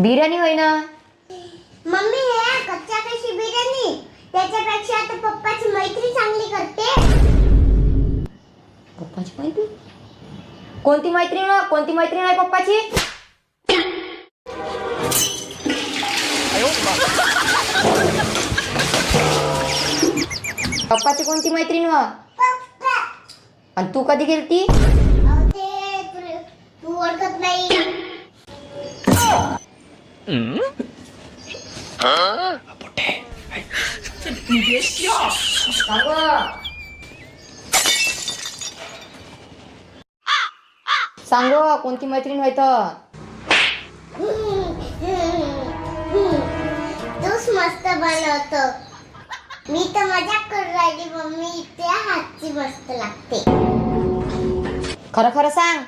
बिर्याणी होय ना. मम्मी हे कच्च्या कशी बिर्याणी त्याच्यापेक्षा आता पप्पाची मैत्री चांगली करते. पप्पाची मैत्रीण? कोणती मैत्रीण हो? कोणती मैत्रीण आहे पप्पाची? पप्पाची कोणती मैत्रीण हो? पप्पा आणि तू कधी गेलती? अहो ते तू ओळखत नाही. सांगो कोणती मैत्रीण होय तर? तूच मस्त बनवतो. मी तर मजाक करून राहिली मम्मी. त्या हातची मस्त लागते. खरं खरं सांग.